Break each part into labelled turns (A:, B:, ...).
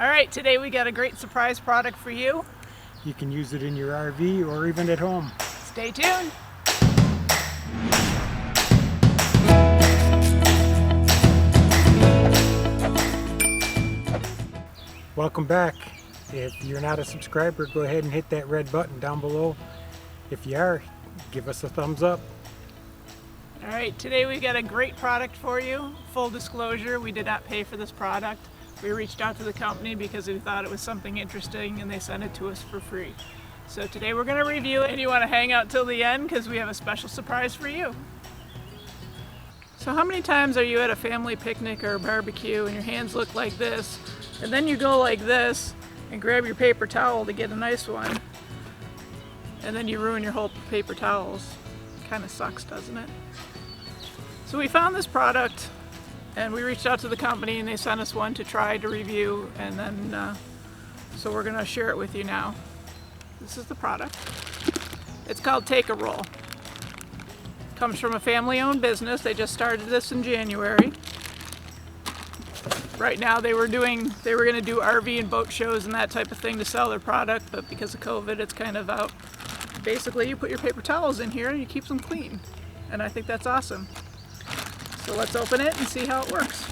A: All right, today we got a great surprise product for you.
B: You can use it in your RV or even at home.
A: Stay tuned.
B: Welcome back. If you're not a subscriber, go ahead and hit that red button down below. If you are, give us a thumbs up.
A: All right, today we got a great product for you. Full disclosure, we did not pay for this product. We reached out to the company because we thought it was something interesting and they sent it to us for free. So today we're going to review it and you want to hang out till the end because we have a special surprise for you. So how many times are you at a family picnic or a barbecue and your hands look like this and then you go like this and grab your paper towel to get a nice one and then you ruin your whole paper towels? Kind of sucks, doesn't it? So we found this product and we reached out to the company and they sent us one to try to review, and then so we're going to share it with you now. This is the product. It's called Take a Roll. Comes from a family-owned business. They just started this in January. Right now they were going to do RV and boat shows and that type of thing to sell their product, but because of COVID it's kind of out. Basically you put your paper towels in here and you keep them clean, and I think that's awesome. So let's open it and see how it works.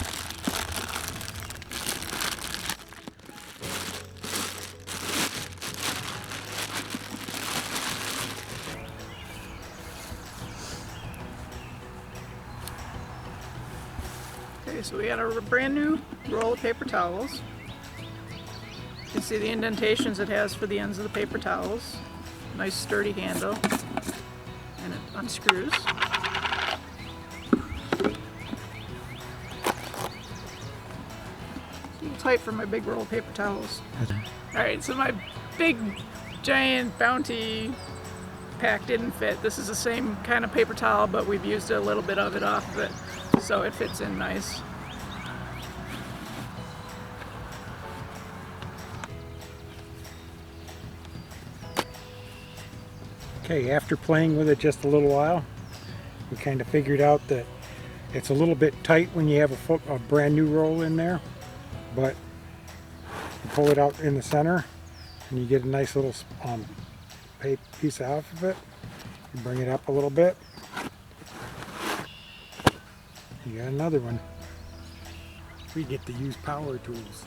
A: Okay, so we got a brand new roll of paper towels. You can see the indentations it has for the ends of the paper towels. Nice sturdy handle, and it unscrews. Tight for my big roll of paper towels. Alright, so my big giant Bounty pack didn't fit. This is the same kind of paper towel, but we've used a little bit of it off of it, so it fits in nice.
B: Okay, after playing with it just a little while, we kind of figured out that it's a little bit tight when you have a brand new roll in there, but you pull it out in the center and you get a nice little piece off of it. You bring it up a little bit, you got another one. We get to use power tools.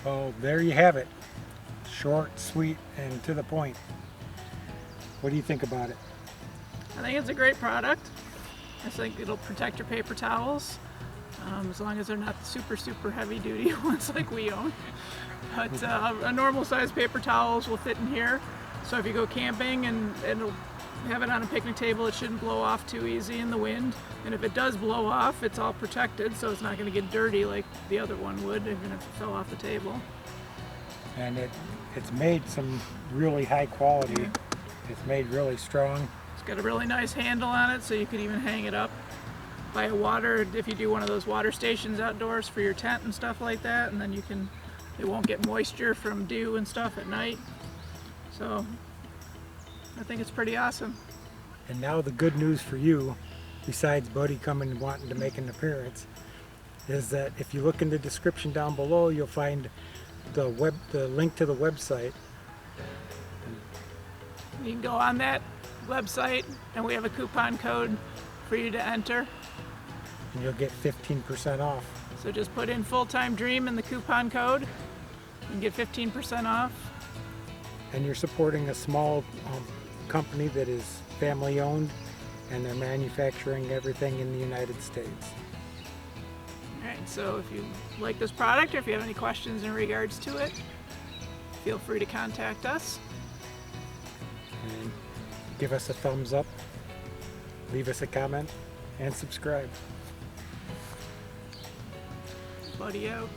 B: Well, there you have it. Short, sweet, and to the point. What do you think about it?
A: I think it's a great product. I think it'll protect your paper towels, as long as they're not super heavy duty ones like we own. But a normal size paper towels will fit in here. So if you go camping and it'll have it on a picnic table, it shouldn't blow off too easy in the wind. And if it does blow off, it's all protected, so it's not going to get dirty like the other one would, even if it fell off the table.
B: And it's made some really high quality. It's made really strong.
A: It's got a really nice handle on it, so you could even hang it up by a water, if you do one of those water stations outdoors for your tent and stuff like that, and then it won't get moisture from dew and stuff at night. So I think it's pretty awesome.
B: And now the good news for you, besides Buddy coming and wanting to make an appearance, is that if you look in the description down below, you'll find the link to the website.
A: You can go on that website and we have a coupon code for you to enter.
B: And you'll get 15% off.
A: So just put in Full-Time Dream in the coupon code and get 15% off.
B: And you're supporting a small company that is family owned, and they're manufacturing everything in the United States.
A: Alright, so if you like this product or if you have any questions in regards to it, feel free to contact us.
B: And give us a thumbs up, leave us a comment, and subscribe.
A: Buddy out.